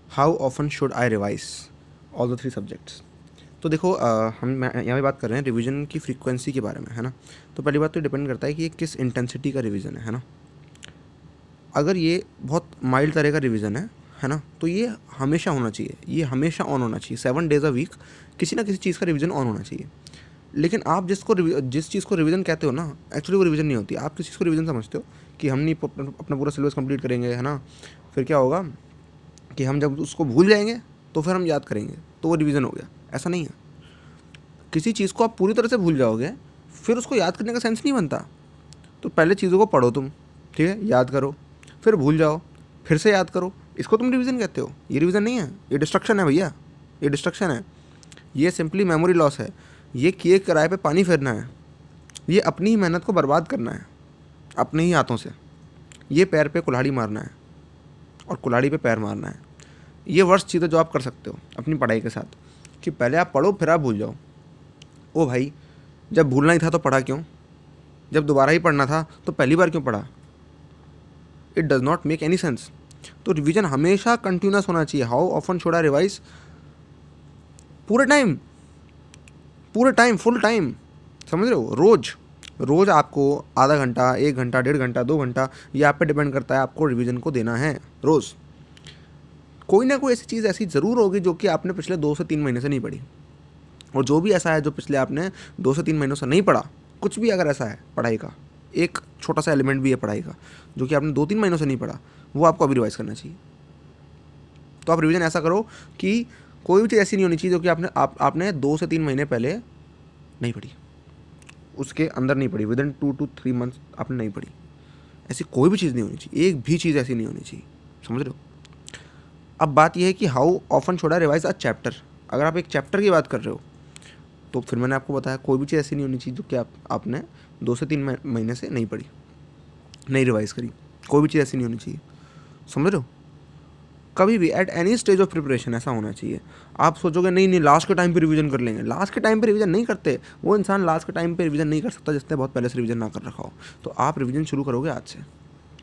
How often should I revise all the 3 subjects. तो देखो हम यहाँ पे बात कर रहे हैं रिवीजन की फ्रीक्वेंसी के बारे में, है ना। तो पहली बात तो डिपेंड करता है कि ये किस इंटेंसिटी का रिवीजन है ना। अगर ये बहुत माइल्ड तरह का रिवीजन है ना, तो ये हमेशा होना चाहिए, ये हमेशा ऑन होना चाहिए। 7 डेज़ अ वीक किसी ना किसी चीज़ का रिवीजन ऑन होना चाहिए। लेकिन आप जिस चीज़ को रिवीजन कहते हो ना, एक्चुअली वो रिवीजन नहीं होती। आप किस चीज़ को रिवीजन समझते हो कि हम नहीं अपना पूरा सिलेबस कंप्लीट करेंगे, है ना, फिर क्या होगा कि हम जब उसको भूल जाएंगे तो फिर हम याद करेंगे, तो वो रिवीजन हो गया। ऐसा नहीं है। किसी चीज़ को आप पूरी तरह से भूल जाओगे फिर उसको याद करने का सेंस नहीं बनता। तो पहले चीज़ों को पढ़ो तुम, ठीक है, याद करो, फिर भूल जाओ, फिर से याद करो, इसको तुम रिवीजन कहते हो। ये रिवीजन नहीं है, ये डिस्ट्रक्शन है भैया, ये डिस्ट्रक्शन है। ये सिंपली मेमोरी लॉस है। ये किए किराए पे पानी फेरना है। ये अपनी ही मेहनत को बर्बाद करना है अपने ही हाथों से। ये पैर पे कुल्हाड़ी मारना है और कुल्हाड़ी पे पैर मारना है। ये वर्स्ट चीज़ है जो आप कर सकते हो अपनी पढ़ाई के साथ, कि पहले आप पढ़ो फिर आप भूल जाओ। ओ भाई, जब भूलना ही था तो पढ़ा क्यों? जब दोबारा ही पढ़ना था तो पहली बार क्यों पढ़ा? It does not make any sense. तो रिवीजन हमेशा कंटिन्यूस होना चाहिए। How often should I revise? पूरे टाइम, पूरे टाइम, फुल टाइम, समझ रहे हो? रोज़ रोज़ आपको आधा घंटा, 1 घंटा, 1.5 घंटा, 2 घंटा, ये आप पे डिपेंड करता है आपको रिवीजन को देना है रोज़। कोई ना कोई ऐसी चीज़ ऐसी ज़रूर होगी जो कि आपने पिछले 2 से 3 महीने से नहीं पढ़ी। और जो भी ऐसा है जो पिछले आपने 2 से 3 महीनों से नहीं पढ़ा, कुछ भी अगर ऐसा है पढ़ाई का, एक छोटा सा एलिमेंट भी है पढ़ाई का जो कि आपने 2-3 महीनों से नहीं पढ़ा, वो आपको अभी रिवाइज़ करना चाहिए। तो आप रिवीजन ऐसा करो कि कोई भी चीज़ ऐसी नहीं होनी चाहिए जो कि आपने 2 से 3 महीने पहले नहीं पढ़ी, उसके अंदर नहीं पढ़ी, विद इन 2 to 3 मंथ्स आपने नहीं पढ़ी। ऐसी कोई भी चीज़ नहीं होनी चाहिए, एक भी चीज़ ऐसी नहीं होनी चाहिए, समझ रहे हो? अब बात यह है कि how often should I revise a chapter. अगर आप एक चैप्टर की बात कर रहे हो तो फिर मैंने आपको बताया कोई भी चीज़ ऐसी नहीं होनी चाहिए जो कि आपने 2 से 3 महीने से नहीं पढ़ी, नहीं रिवाइज़ करी। कोई भी चीज़ ऐसी नहीं होनी चाहिए, समझ रहे हो? कभी भी at any stage of preparation ऐसा होना चाहिए। आप सोचोगे नहीं नहीं लास्ट के टाइम पे रिवीजन कर लेंगे, लास्ट के टाइम पे रिवीजन नहीं करते। वो इंसान लास्ट के टाइम पे रिवीजन नहीं कर सकता जिसने बहुत पहले से रिवीजन ना कर रखा हो। तो आप रिवीजन शुरू करोगे आज से,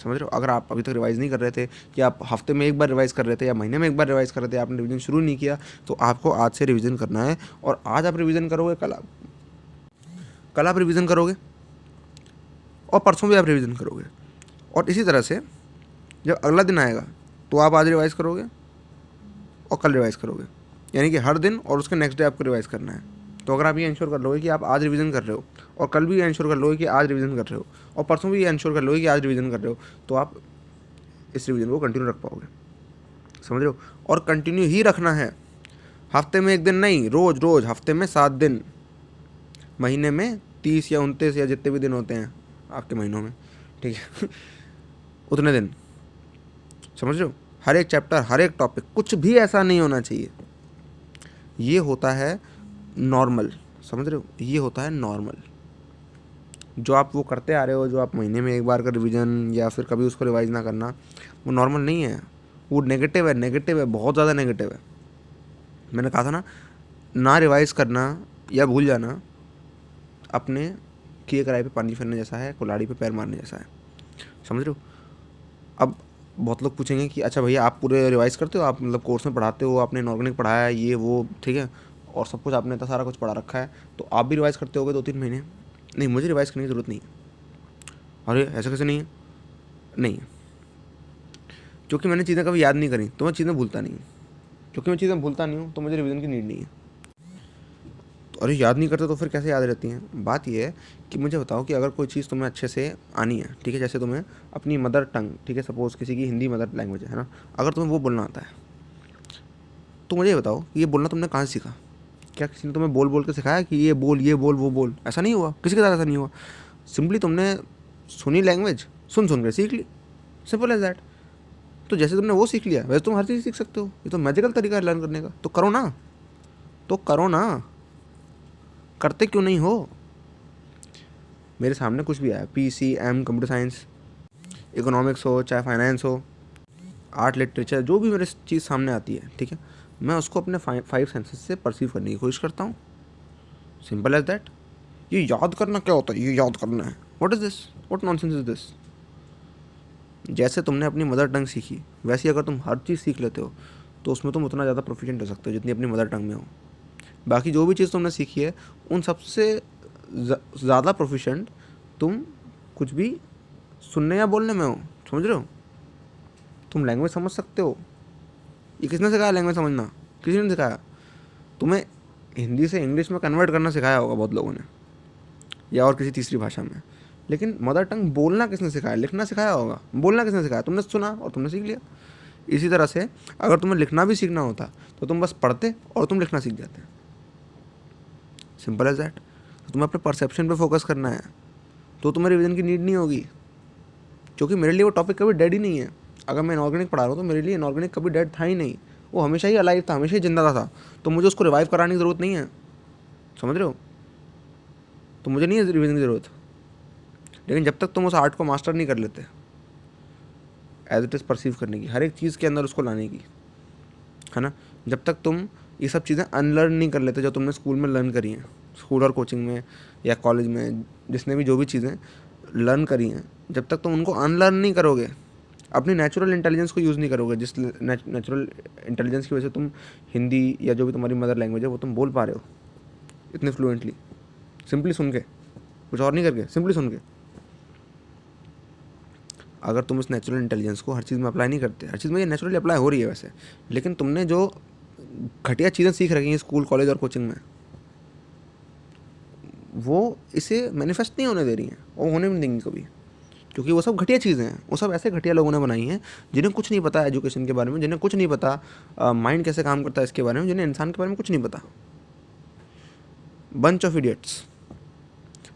समझ रहे हो? अगर आप अभी तक रिवाइज़ नहीं कर रहे थे, कि आप हफ्ते में एक बार रिवाइज़ कर रहे थे या महीने में एक बार रिवाइज़ कर रहे थे, आपने रिवीजन शुरू नहीं किया, तो आपको आज से रिवीजन करना है। और आज आप रिवीजन करोगे, कल आप रिवीजन करोगे और परसों भी आप रिवीजन करोगे। और इसी तरह से जब अगला दिन आएगा तो आप आज रिवाइज़ करोगे और कल रिवाइज़ करोगे, यानी कि हर दिन और उसके नेक्स्ट डे आपको रिवाइज़ करना है। तो अगर आप ये इंश्योर कर लोगे कि आप आज रिवीजन कर रहे हो और कल भी ये इंश्योर कर लोगे कि आज रिवीजन कर रहे हो और परसों भी ये इंश्योर कर लोगे कि आज रिवीजन कर रहे हो, तो आप इस रिवीजन को कंटिन्यू रख पाओगे, समझ रहे हो? और कंटिन्यू ही रखना है, हफ्ते में 1 दिन नहीं, रोज़ रोज़, हफ्ते में 7 दिन, महीने में 30 या 29 या जितने भी दिन होते हैं आपके महीनों में, ठीक है उतने दिन, समझ रहे हो? हर एक चैप्टर, हर एक टॉपिक, कुछ भी ऐसा नहीं होना चाहिए। ये होता है नॉर्मल, समझ रहे हो? ये होता है नॉर्मल। जो आप वो करते आ रहे हो, जो आप महीने में एक बार का रिवीजन या फिर कभी उसको रिवाइज ना करना, वो नॉर्मल नहीं है, वो नेगेटिव है, नेगेटिव है, बहुत ज़्यादा नेगेटिव है। मैंने कहा था ना, ना रिवाइज करना या भूल जाना अपने किए कराए पे पानी फेरने जैसा है, कुल्हाड़ी पे पैर मारने जैसा है, समझ रहे हो? अब बहुत लोग पूछेंगे कि अच्छा भैया आप पूरे रिवाइज़ करते हो, आप मतलब कोर्स में पढ़ाते हो, आपने इनऑर्गेनिक पढ़ाया है, ये वो, ठीक है, और सब कुछ आपने इतना सारा कुछ पढ़ा रखा है, तो आप भी रिवाइज़ करते होगे 2-3 महीने? नहीं, मुझे रिवाइज़ करने की ज़रूरत नहीं है। अरे ऐसा कैसे नहीं है? नहीं है, क्योंकि मैंने चीज़ें कभी याद नहीं करी तो मैं चीज़ें भूलता नहीं हूँ। क्योंकि मैं चीज़ें भूलता नहीं हूँ तो मुझे रिवीजन की नीड नहीं है। तो अरे याद नहीं करते तो फिर कैसे याद रहती हैं? बात ये है कि मुझे बताओ कि अगर कोई चीज़ तुम्हें अच्छे से आनी है, ठीक है, जैसे तुम्हें अपनी मदर टंग, ठीक है, सपोज़ किसी की हिंदी मदर लैंग्वेज है ना, अगर तुम्हें वो बोलना आता है, तो मुझे ये बताओ कि ये बोलना तुमने कहाँ से सीखा? क्या किसी ने तुम्हें बोल बोल के सिखाया कि ये बोल वो बोल? ऐसा नहीं हुआ, किसी के साथ ऐसा नहीं हुआ। सिंपली तुमने सुनी लैंग्वेज, सुन सुन के सीख ली, सिंपल एज दैट। तो जैसे तुमने वो सीख लिया वैसे तुम हर चीज़ सीख सकते हो। ये तो मैजिकल तरीका है लर्न करने का। तो करो ना, तो करो ना, करते क्यों नहीं हो? मेरे सामने कुछ भी आया, PCM, कंप्यूटर साइंस, इकोनॉमिक्स हो, चाहे फाइनेंस हो, आर्ट, लिटरेचर, जो भी मेरे चीज़ सामने आती है, ठीक है, मैं उसको अपने 5 सेंसेस से परसीव करने की कोशिश करता हूँ, सिंपल एज दैट। ये याद करना क्या होता है? ये याद करना है, what is this, what nonsense is this? जैसे तुमने अपनी मदर टंग सीखी वैसे अगर तुम हर चीज़ सीख लेते हो तो उसमें तुम उतना ज़्यादा प्रोफिशिएंट हो सकते हो जितनी अपनी मदर टंग में हो। बाकी जो भी चीज़ तुमने सीखी है उन सबसे ज़्यादा प्रोफिशिएंट तुम कुछ भी सुनने या बोलने में हो। समझ रहे हो? तुम लैंग्वेज समझ सकते हो। ये किसने सिखाया लैंग्वेज समझना? किसी ने सिखाया? तुम्हें हिंदी से इंग्लिश में कन्वर्ट करना सिखाया होगा बहुत लोगों ने, या और किसी तीसरी भाषा में। लेकिन मदर टंग बोलना किसने सिखाया? लिखना सिखाया होगा। बोलना किसने सिखाया? तुमने सुना और तुमने सीख लिया। इसी तरह से अगर तुम्हें लिखना भी सीखना होता तो तुम बस पढ़ते और तुम लिखना सीख जाते। Simple as that. तो तुम्हें अपने परसेप्शन पे फोकस करना है, तो तुम्हें रिवीजन की नीड नहीं होगी। क्योंकि मेरे लिए वो टॉपिक कभी डेड ही नहीं है। अगर मैं इनऑर्गेनिक पढ़ा रहा हूँ तो मेरे लिए इनऑर्गेनिक कभी डेड था ही नहीं। वो हमेशा ही अलाइव था, हमेशा ही जिंदा था। तो मुझे उसको रिवाइव कराने की ज़रूरत नहीं है। समझ रहे हो? तो मुझे नहीं है रिवीजन की ज़रूरत। लेकिन जब तक तुम उस आर्ट को मास्टर नहीं कर लेते, एज इट इज़ परसीव करने की, हर एक चीज़ के अंदर उसको लाने की, है ना, जब तक तुम ये सब चीज़ें अनलर्न नहीं कर लेते जो तुमने स्कूल में लर्न करी हैं, स्कूल और कोचिंग में या कॉलेज में, जिसने भी जो भी चीज़ें लर्न करी हैं, जब तक तुम उनको अनलर्न नहीं करोगे, अपनी नेचुरल इंटेलिजेंस को यूज़ नहीं करोगे, जिस नेचुरल इंटेलिजेंस की वजह से तुम हिंदी या जो भी तुम्हारी मदर लैंग्वेज है वो तुम बोल पा रहे हो इतने फ्लुएंटली, सिंपली सुन के, कुछ और नहीं करके, सिंपली सुन के। अगर तुम इस नेचुरल इंटेलिजेंस को हर चीज़ में अप्लाई नहीं करते, हर चीज़ में ये नेचुरली अप्लाई हो रही है वैसे, लेकिन तुमने जो घटिया चीज़ें सीख रखी हैं स्कूल कॉलेज और कोचिंग में, वो इसे मैनिफेस्ट नहीं होने दे रही हैं और होने भी नहीं देंगी कभी। क्योंकि वो सब घटिया चीज़ें हैं, वो सब ऐसे घटिया लोगों ने बनाई हैं जिन्हें कुछ नहीं पता एजुकेशन के बारे में, जिन्हें कुछ नहीं पता माइंड कैसे काम करता है इसके बारे में, जिन्हें इंसान के बारे में कुछ नहीं पता। बंच ऑफ इडियट्स,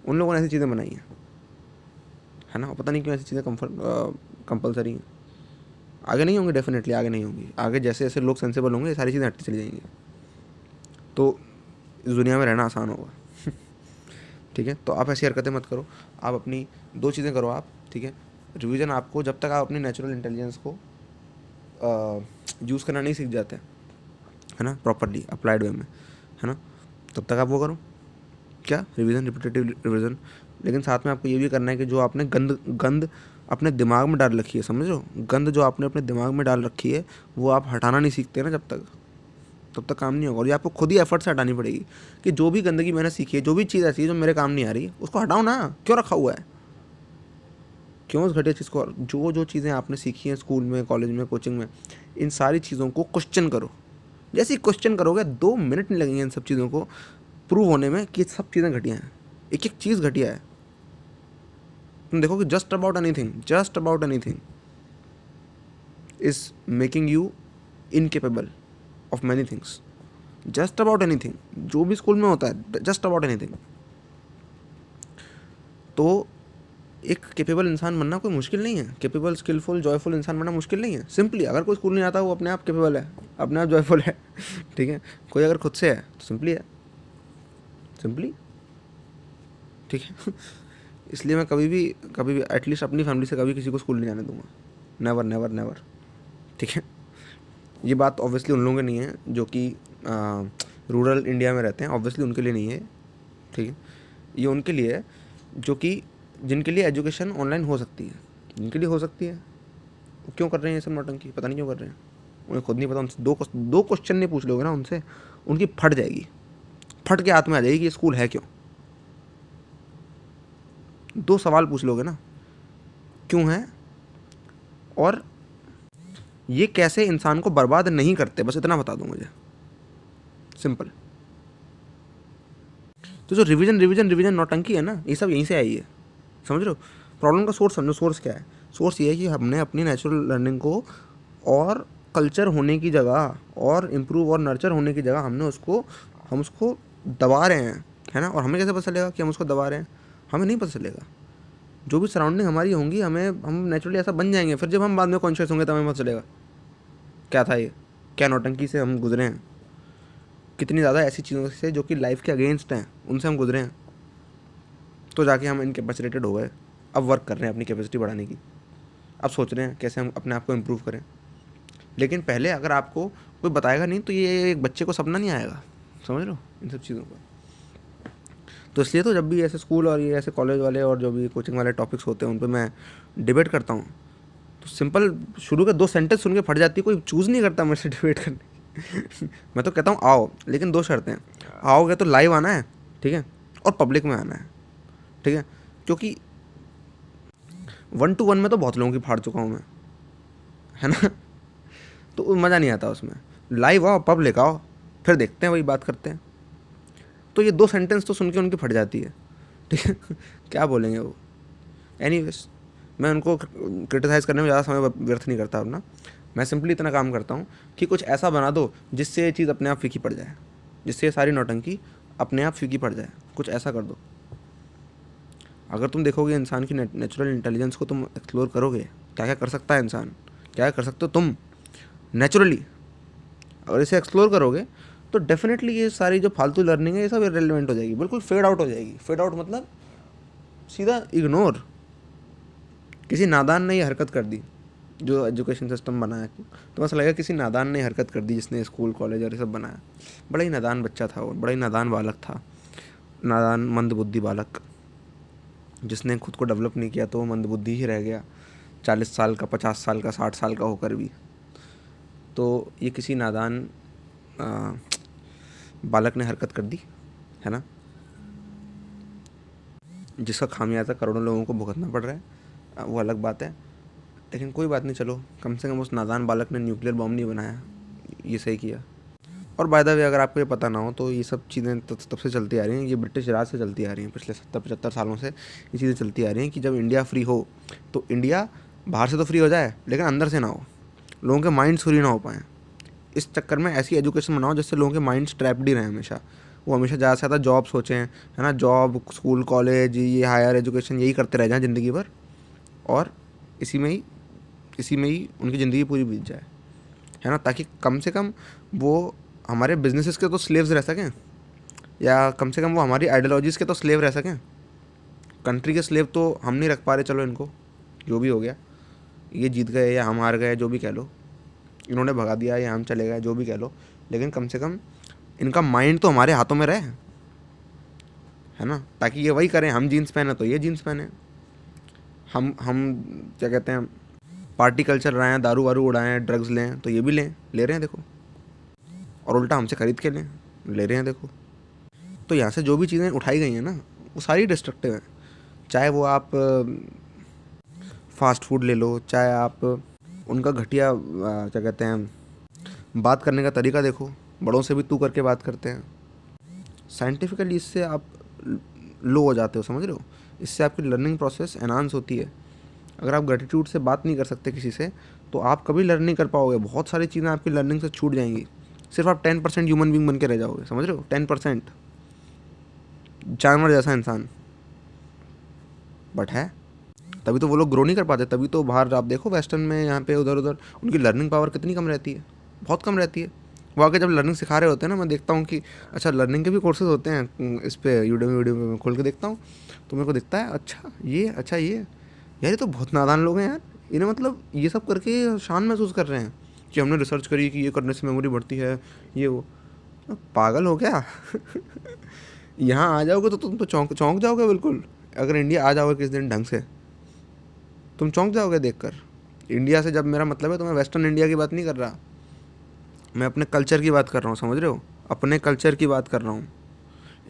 उन लोगों ने ऐसी चीज़ें बनाई हैं, है ना। और पता नहीं क्यों ऐसी चीज़ें कंपलसरी हैं। आगे नहीं होंगी, डेफिनेटली आगे नहीं होंगी। आगे जैसे जैसे लोग सेंसिबल होंगे ये सारी चीज़ें हटती चली जाएंगी, तो इस दुनिया में रहना आसान होगा। ठीक है, तो आप ऐसी हरकतें मत करो। आप अपनी दो चीज़ें करो आप, ठीक है। रिवीजन आपको, जब तक आप अपनी नेचुरल इंटेलिजेंस को यूज़ करना नहीं सीख जाते, है ना, प्रॉपरली अप्लाइड वे में, है ना, तब तक आप वो करो, क्या, रिवीजन, रिपीटेटिव रिवीजन। लेकिन साथ में आपको ये भी करना है कि जो आपने गंद अपने दिमाग में डाल रखी है, समझ लो, गंद जो आपने अपने दिमाग में डाल रखी है वो आप हटाना नहीं सीखते ना, जब तक काम नहीं होगा। और ये आपको खुद ही एफर्ट से हटानी पड़ेगी कि जो भी गंदगी मैंने सीखी है, जो भी चीज़ ऐसी है जो मेरे काम नहीं आ रही, उसको हटाओ ना। क्यों रखा हुआ है? क्यों उस घटिया चीज़ को? जो चीज़ें आपने सीखी हैं स्कूल में, कॉलेज में, कोचिंग में, इन सारी चीज़ों को क्वेश्चन करो। जैसे ही क्वेश्चन करोगे 2 मिनट नहीं लगेंगे इन सब चीज़ों को प्रूव होने में कि सब चीज़ें घटिया हैं, एक एक चीज़ घटिया है। तुम देखो कि just about anything is making you incapable of many things. Just about anything, जो भी स्कूल में होता है, जस्ट अबाउट एनीथिंग। तो एक कैपेबल इंसान बनना कोई मुश्किल नहीं है। कैपेबल, स्किलफुल, जॉयफुल इंसान बनना मुश्किल नहीं है। सिंपली अगर कोई स्कूल नहीं आता वो अपने आप कैपेबल है, अपने आप जॉयफुल है। ठीक है, कोई अगर खुद से है तो सिंपली है, सिंपली। ठीक है। इसलिए मैं कभी भी एटलीस्ट अपनी फैमिली से कभी किसी को स्कूल नहीं जाने दूंगा। Never never never. ठीक है, ये बात ऑब्वियसली उन लोगों के नहीं है जो कि रूरल इंडिया में रहते हैं, ऑब्वियसली उनके लिए नहीं है। ठीक है, ये उनके लिए है जो कि जिनके लिए एजुकेशन ऑनलाइन हो सकती है, जिनके लिए हो सकती है। वो क्यों कर रहे हैं ये सब नौटंकी? पता नहीं क्यों कर रहे हैं, उन्हें खुद नहीं पता। उनसे दो क्वेश्चन नहीं पूछ लोगे ना उनसे, उनकी फट जाएगी, फट के हाथ में आ जाएगी कि ये स्कूल है क्यों। 2 सवाल पूछ लोगे ना, क्यों है और ये कैसे इंसान को बर्बाद नहीं करते, बस इतना बता दो मुझे, सिंपल। तो जो रिवीजन नौटंकी है ना, ये सब यहीं से आई है। समझ रहे हो? प्रॉब्लम का सोर्स समझो। सोर्स क्या है? सोर्स ये है कि हमने अपनी नेचुरल लर्निंग को और कल्चर होने की जगह और इम्प्रूव और नर्चर होने की जगह हम उसको दबा रहे हैं, है ना। और हमें कैसे पता चलेगा कि हम उसको दबा रहे हैं? हमें नहीं पता चलेगा। जो भी सराउंडिंग हमारी होंगी, हम नेचुरली ऐसा बन जाएंगे। फिर जब हम बाद में कॉन्शियस होंगे तब हमें पता चलेगा क्या था ये, क्या नौटंकी से हम गुजरे हैं, कितनी ज़्यादा ऐसी चीज़ों से जो कि लाइफ के अगेंस्ट हैं उनसे हम गुजरे हैं। तो जाके हम इनकैपेसिटेटेड हो गए। अब वर्क कर रहे हैं अपनी कैपेसिटी बढ़ाने की, अब सोच रहे हैं कैसे हम अपने आप को इम्प्रूव करें। लेकिन पहले अगर आपको कोई बताएगा नहीं तो ये एक बच्चे को सपना नहीं आएगा। समझ लो इन सब चीज़ों का। तो इसलिए तो जब भी ऐसे स्कूल और ये ऐसे कॉलेज वाले और जो भी कोचिंग वाले टॉपिक्स होते हैं उन पर मैं डिबेट करता हूँ तो सिंपल शुरू के 2 सेंटेंस सुन के फट जाती है, कोई चूज़ नहीं करता मेरे से डिबेट करने मैं तो कहता हूँ आओ, लेकिन 2 शर्तें हैं। आओगे तो लाइव आना है, ठीक है, और पब्लिक में आना है, ठीक है, क्योंकि 1 to 1 में तो बहुत लोगों की फाड़ चुका हूँ मैं, है ना तो मज़ा नहीं आता उसमें। लाइव आओ, पब्लिक आओ, फिर देखते हैं, वही बात करते हैं। तो ये 2 सेंटेंस तो सुन के उनकी फट जाती है, ठीक है क्या बोलेंगे वो। एनीवेज, मैं उनको क्रिटिसाइज़ करने में ज़्यादा समय व्यर्थ नहीं करता अपना। मैं सिंपली इतना काम करता हूँ कि कुछ ऐसा बना दो जिससे ये चीज़ अपने आप फीकी पड़ जाए, जिससे ये सारी नौटंकी अपने आप फीकी पड़ जाए। कुछ ऐसा कर दो। अगर तुम देखोगे इंसान की नेचुरल इंटेलिजेंस को, तुम एक्सप्लोर करोगे क्या क्या कर सकता है इंसान, क्या कर सकते हो तुम नेचुरली, और इसे एक्सप्लोर करोगे तो डेफिनेटली ये सारी जो फालतू लर्निंग है ये सब इररिलेवेंट हो जाएगी, बिल्कुल फेड आउट हो जाएगी। फेड आउट मतलब सीधा इग्नोर। किसी नादान ने ये हरकत कर दी जो एजुकेशन सिस्टम बनाया, तो ऐसा लगेगा किसी नादान ने हरकत कर दी जिसने स्कूल कॉलेज और ये सब बनाया। बड़ा ही नादान बच्चा था वो, बड़ा ही नादान बालक था, नादान मंदबुद्धि बालक, जिसने खुद को डेवलप नहीं किया तो वो मंदबुद्धि ही रह गया, 40 साल का, 50 साल का, 60 साल का होकर भी। तो ये किसी नादान बालक ने हरकत कर दी, है ना, जिसका खामियाजा करोड़ों लोगों को भुगतना पड़ रहा है, वो अलग बात है। लेकिन कोई बात नहीं, चलो कम से कम उस नादान बालक ने न्यूक्लियर बॉम्ब नहीं बनाया, ये सही किया। और बाय द वे, अगर आपको ये पता ना हो तो ये सब चीज़ें तब से चलती आ रही हैं, ये ब्रिटिश राज से चलती आ रही हैं, पिछले 70-75 सालों से ये चीज़ें चलती आ रही हैं कि जब इंडिया फ्री हो तो इंडिया बाहर से तो फ्री हो जाए लेकिन अंदर से ना हो, लोगों के माइंड्स फ्री ना हो पाएँ। इस चक्कर में ऐसी एजुकेशन बनाओ जिससे लोगों के माइंड्स ट्रैप्ड ही रहें हमेशा, वो हमेशा ज़्यादा से ज़्यादा जॉब सोचें, है ना, जॉब, स्कूल, कॉलेज, ये हायर एजुकेशन यही करते रह जाएं ज़िंदगी भर, और इसी में ही उनकी ज़िंदगी पूरी बीत जाए, है ना, ताकि कम से कम वो हमारे बिजनेसेस के तो स्लेव्स रह सकें, या कम से कम वो हमारी आइडियोलॉजीज़ के तो स्लेव रह सकें। कंट्री के स्लेव तो हम नहीं रख पा रहे, चलो इनको जो भी हो गया, ये जीत गए या हम हार गए, जो भी कह लो, इन्होंने भगा दिया या हम चले गए, जो भी कह लो, लेकिन कम से कम इनका माइंड तो हमारे हाथों में रहे, है ना, ताकि ये वही करें। हम जीन्स पहने तो ये जीन्स पहने, हम क्या कहते हैं, पार्टी कल्चर रहे हैं, दारू वारू उड़ाएं, ड्रग्स लें तो ये भी ले रहे हैं देखो, और उल्टा हमसे ख़रीद के ले रहे हैं देखो। तो यहाँ से जो भी चीज़ें उठाई गई हैं ना, वो सारी डिस्ट्रक्टिव हैं। चाहे वो आप फास्ट फूड ले लो, चाहे आप उनका घटिया क्या कहते हैं, बात करने का तरीका देखो, बड़ों से भी तू करके बात करते हैं। साइंटिफिकली इससे आप लो हो जाते हो, समझ रहे हो, इससे आपकी लर्निंग प्रोसेस एनहांस होती है। अगर आप ग्रेटिट्यूड से बात नहीं कर सकते किसी से तो आप कभी लर्न नहीं कर पाओगे, बहुत सारी चीज़ें आपकी लर्निंग से छूट जाएंगी। सिर्फ आप 10% ह्यूमन बींग बन के रह जाओगे, समझ रहे हो, 10% जानवर जैसा इंसान, बट है। तभी तो वो लोग ग्रो नहीं कर पाते, तभी तो बाहर आप देखो वेस्टर्न में, यहाँ पे उधर उधर उनकी लर्निंग पावर कितनी कम रहती है, बहुत कम रहती है। वो आके जब लर्निंग सिखा रहे होते हैं ना, मैं देखता हूँ कि अच्छा लर्निंग के भी कोर्सेज होते हैं, इस पे यूट्यूब वीडियो में खोल के देखता हूँ तो मेरे को दिखता है अच्छा ये यार, ये तो बहुत नादान लोग हैं यार, इन्हें मतलब ये सब करके शान महसूस कर रहे हैं कि हमने रिसर्च करी कि ये करने से मेमोरी बढ़ती है, ये वो। पागल हो क्या यहाँ आ जाओगे तो तुम तो चौंक जाओगे बिल्कुल। अगर इंडिया आ जाओगे किस दिन ढंग से, तुम चौंक जाओगे देखकर। इंडिया से जब मेरा मतलब है तो मैं वेस्टर्न इंडिया की बात नहीं कर रहा, मैं अपने कल्चर की बात कर रहा हूँ, समझ रहे हो, अपने कल्चर की बात कर रहा हूँ,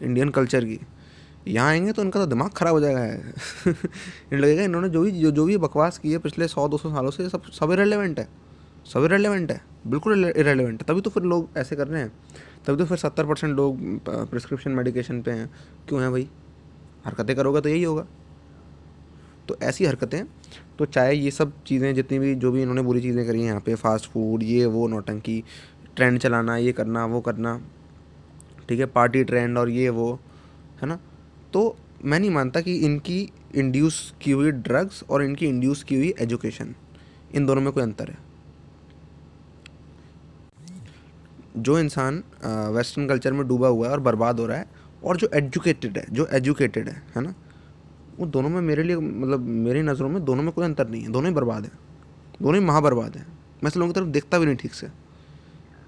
इंडियन कल्चर की। यहाँ आएंगे तो इनका तो दिमाग ख़राब हो जाएगा इन लगेगा इन्होंने जो भी बकवास की है पिछले 100-200 सालों से, सब इरेलेवेंट है, सब इरेलेवेंट है, बिल्कुल इरेलेवेंट है। तभी तो फिर लोग ऐसे कर रहे हैं, तभी तो फिर 70% लोग प्रिस्क्रिप्शन मेडिकेशन पे हैं। क्यों हैं भाई, हरकतें करोगे तो यही होगा। तो ऐसी हरकतें, तो चाहे ये सब चीज़ें जितनी भी जो भी इन्होंने बुरी चीज़ें करी हैं यहाँ पे, फास्ट फूड, ये वो, नौटंकी, ट्रेंड चलाना, ये करना वो करना, ठीक है, पार्टी ट्रेंड और ये वो, है ना, तो मैं नहीं मानता कि इनकी इंड्यूस की हुई ड्रग्स और इनकी इंड्यूस की हुई एजुकेशन, इन दोनों में कोई अंतर है। जो इंसान वेस्टर्न कल्चर में डूबा हुआ है और बर्बाद हो रहा है, और जो एजुकेटेड है ना, वो दोनों में मेरे लिए, मतलब मेरी नज़रों में दोनों में कोई अंतर नहीं है, दोनों ही बर्बाद है, दोनों ही महाबर्बाद है। मैं ऐसे लोगों की तरफ देखता भी नहीं ठीक से,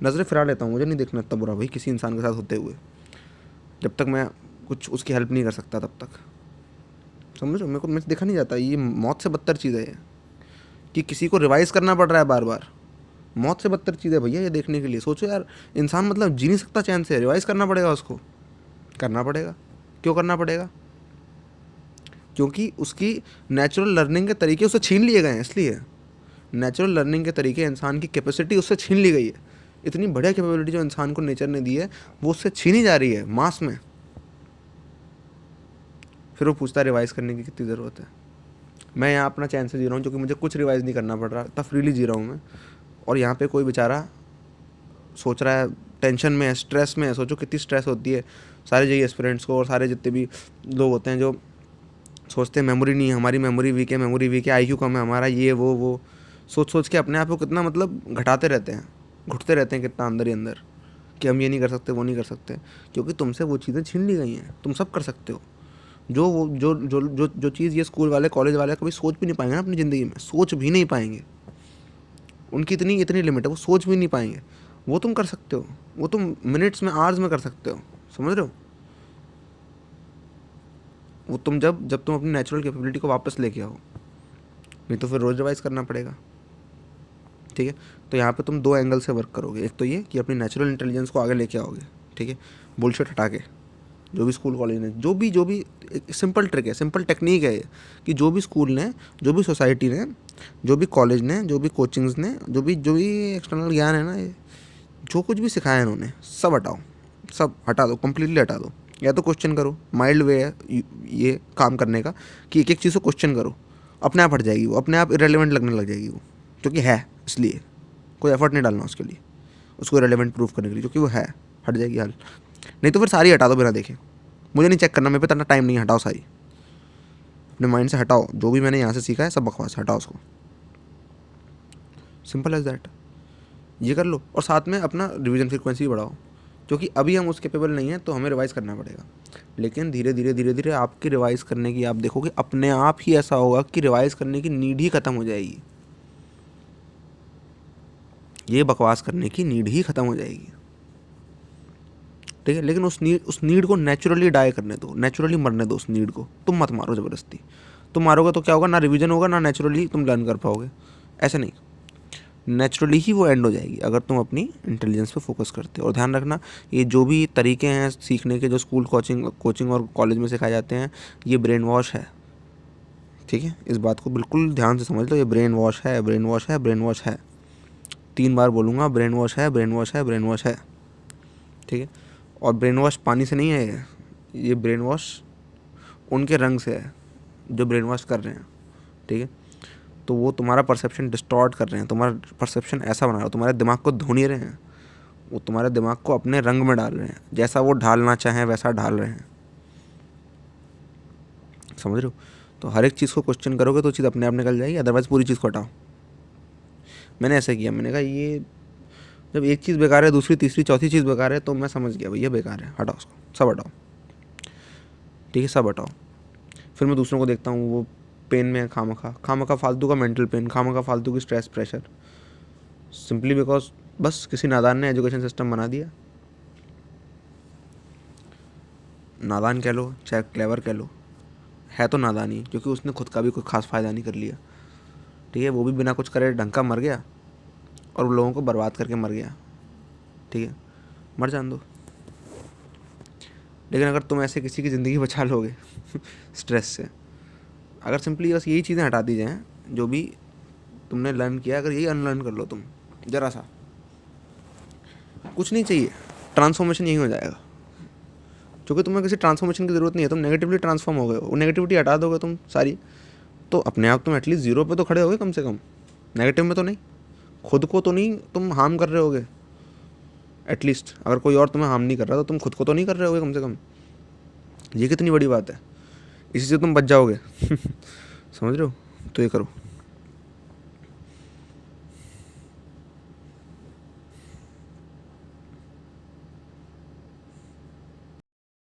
नज़रें फिरा लेता हूँ, मुझे नहीं देखना इतना बुरा भाई किसी इंसान के साथ होते हुए, जब तक मैं कुछ उसकी हेल्प नहीं कर सकता तब तक, समझो। मेरे को देखा नहीं जाता, ये मौत से बदतर चीज़ है ये, कि किसी को रिवाइज करना पड़ रहा है बार बार। मौत से बदतर चीज़ है भैया ये देखने के लिए। सोचो यार, इंसान मतलब जी नहीं सकता चैन से, रिवाइज करना पड़ेगा उसको। करना पड़ेगा। क्यों करना पड़ेगा? क्योंकि उसकी नेचुरल लर्निंग के तरीके उससे छीन लिए गए हैं, इसलिए। नेचुरल लर्निंग के तरीके, इंसान की कैपेसिटी उससे छीन ली गई है। इतनी बढ़िया कैपेबिलिटी जो इंसान को नेचर ने दी है वो उससे छीनी जा रही है मास में। फिर वो पूछता है रिवाइज करने की कितनी ज़रूरत है। मैं यहाँ अपना चैन से जी रहा हूँ, क्योंकि मुझे कुछ रिवाइज नहीं करना पड़ रहा, इतना फ्रीली जी रहा हूँ मैं। और यहाँ पे कोई बेचारा सोच रहा है, टेंशन में है, स्ट्रेस में है। सोचो कितनी स्ट्रेस होती है सारे जेईई एस्पिरेंट्स को, और सारे जितने भी लोग होते हैं जो सोचते हैं मेमोरी नहीं है हमारी, मेमोरी वीक है, IQ कम है हमारा, ये वो सोच सोच के अपने आप को कितना मतलब घटाते रहते हैं, घुटते रहते हैं कितना अंदर ही अंदर, कि हम ये नहीं कर सकते, वो नहीं कर सकते। क्योंकि तुमसे वो चीज़ें छीन ली गई हैं। तुम सब कर सकते हो। जो वो जो चीज़ ये स्कूल वाले, कॉलेज वाले कभी सोच भी नहीं पाएंगे ना अपनी ज़िंदगी में, सोच भी नहीं पाएंगे। उनकी इतनी लिमिट है, वो सोच भी नहीं पाएंगे। वो तुम कर सकते हो। वो तुम मिनट्स में, आवर्स में कर सकते हो। समझ रहे हो? वो तुम जब तुम अपनी नेचुरल कैपेबिलिटी को वापस लेके आओ, नहीं तो फिर रोज रिवाइज करना पड़ेगा। ठीक है, तो यहाँ पे तुम 2 एंगल से वर्क करोगे। एक तो ये कि अपनी नेचुरल इंटेलिजेंस को आगे लेके आओगे, ठीक है, बुलशिट हटा के। जो भी स्कूल कॉलेज ने, जो भी एक सिंपल ट्रिक है, सिंपल टेक्निक है कि जो भी स्कूल ने, जो भी सोसाइटी ने, जो भी कॉलेज ने, जो भी कोचिंग्स ने, जो भी एक्सटर्नल ज्ञान है ना, ये जो कुछ भी सिखाया है इन्होंने, सब हटाओ, सब हटा दो, कम्प्लीटली हटा दो। या तो क्वेश्चन करो, माइल्ड वे है ये काम करने का कि एक एक चीज़ को क्वेश्चन करो, अपने आप हट जाएगी वो, अपने आप इरेलीवेंट लगने लग जाएगी वो, क्योंकि है, इसलिए कोई एफर्ट नहीं डालना उसके लिए, उसको इरेलीवेंट प्रूफ करने के लिए, क्योंकि वो है, हट जाएगी हल। नहीं तो फिर सारी हटा दो बिना देखे। मुझे नहीं चेक करना, मेरे पे इतना टाइम नहीं, हटाओ सारी, अपने माइंड से हटाओ। जो भी मैंने यहाँ से सीखा है सब बकवास, हटाओ उसको। Simple as that. ये कर लो, और साथ में अपना रिवीजन फ्रीक्वेंसी बढ़ाओ, क्योंकि अभी हम उस कैपेबल नहीं हैं, तो हमें रिवाइज़ करना पड़ेगा। लेकिन धीरे धीरे आपकी रिवाइज़ करने की, आप देखोगे अपने आप ही ऐसा होगा कि रिवाइज़ करने की नीड ही ख़त्म हो जाएगी। ये बकवास करने की नीड ही ख़त्म हो जाएगी। ठीक है, लेकिन उस नीड को नेचुरली डाई करने दो, नेचुरली मरने दो उस नीड को। तुम मत मारो ज़बरदस्ती। तुम मारोगे तो क्या होगा, ना रिवीजन होगा, ना नेचुरली तुम लर्न कर पाओगे। ऐसे नहीं, नेचुरली ही वो एंड हो जाएगी अगर तुम अपनी इंटेलिजेंस पे फोकस करते हो। और ध्यान रखना, ये जो भी तरीके हैं सीखने के, जो स्कूल कोचिंग और कॉलेज में सिखाए जाते हैं, ये ब्रेन वॉश है। ठीक है, इस बात को बिल्कुल ध्यान से समझ लो, ये ब्रेन वॉश है, ब्रेन वॉश है, ब्रेन वॉश है। 3 बार बोलूँगा, ब्रेन वॉश है, ब्रेन वॉश है, ब्रेन वॉश है। ठीक है, और ब्रेन वॉश पानी से नहीं है, ये ब्रेन वॉश उनके रंग से है जो ब्रेन वॉश कर रहे हैं। ठीक है, तो वो तुम्हारा परसेप्शन डिस्टॉर्ट कर रहे हैं, तुम्हारा परसेप्शन ऐसा बना रहे हो, तुम्हारे दिमाग को धो नहीं रहे हैं, वो तुम्हारे दिमाग को अपने रंग में डाल रहे हैं, जैसा वो ढालना चाहें वैसा ढाल रहे हैं। समझ रहे हो? तो हर एक चीज़ को क्वेश्चन करोगे तो चीज़ अपने आप निकल जाएगी, अदरवाइज़ पूरी चीज़ को हटाओ। मैंने ऐसा किया, मैंने कहा ये जब एक चीज़ बेकार है, दूसरी तीसरी चौथी चीज़ बेकार है, तो मैं समझ गया भैया बेकार है, हटाओ उसको, सब हटाओ। ठीक है, सब हटाओ। फिर मैं दूसरों को देखता हूँ, वो पेन में है, खामखा फालतू का मेंटल पेन, खामखा फालतू की स्ट्रेस, प्रेशर, सिंपली बिकॉज बस किसी नादान ने एजुकेशन सिस्टम बना दिया। नादान कह लो चाहे क्लेवर कह लो, है तो नादान ही, क्योंकि उसने खुद का भी कोई खास फ़ायदा नहीं कर लिया। ठीक है, वो भी बिना कुछ करे ढंग का मर गया, और उन लोगों को बर्बाद करके मर गया। ठीक है, मर जान दो। लेकिन अगर तुम ऐसे किसी की ज़िंदगी बचा लोगे स्ट्रेस से, अगर सिंपली बस यही चीज़ें हटा दी जाएँ जो भी तुमने लर्न किया, अगर यही अनलर्न कर लो तुम ज़रा सा, कुछ नहीं चाहिए, ट्रांसफॉर्मेशन यही हो जाएगा। क्योंकि तुम्हें किसी ट्रांसफॉर्मेशन की ज़रूरत नहीं है, तुम नेगेटिवली ट्रांसफॉर्म हो गए हो। वो नेगेटिविटी हटा दोगे तुम सारी, तो अपने आप तुम एटलीस्ट 0 पे तो खड़े होगे कम से कम, नेगेटिव में तो नहीं, खुद को तो नहीं तुम हार्म कर रहे होगे एटलीस्ट। अगर कोई और तुम्हें हार्म नहीं कर रहा तो तुम खुद को तो नहीं कर रहे होगे कम से कम। ये कितनी बड़ी बात है, इसी से तुम बच जाओगे समझ रहे हो? तो ये करो।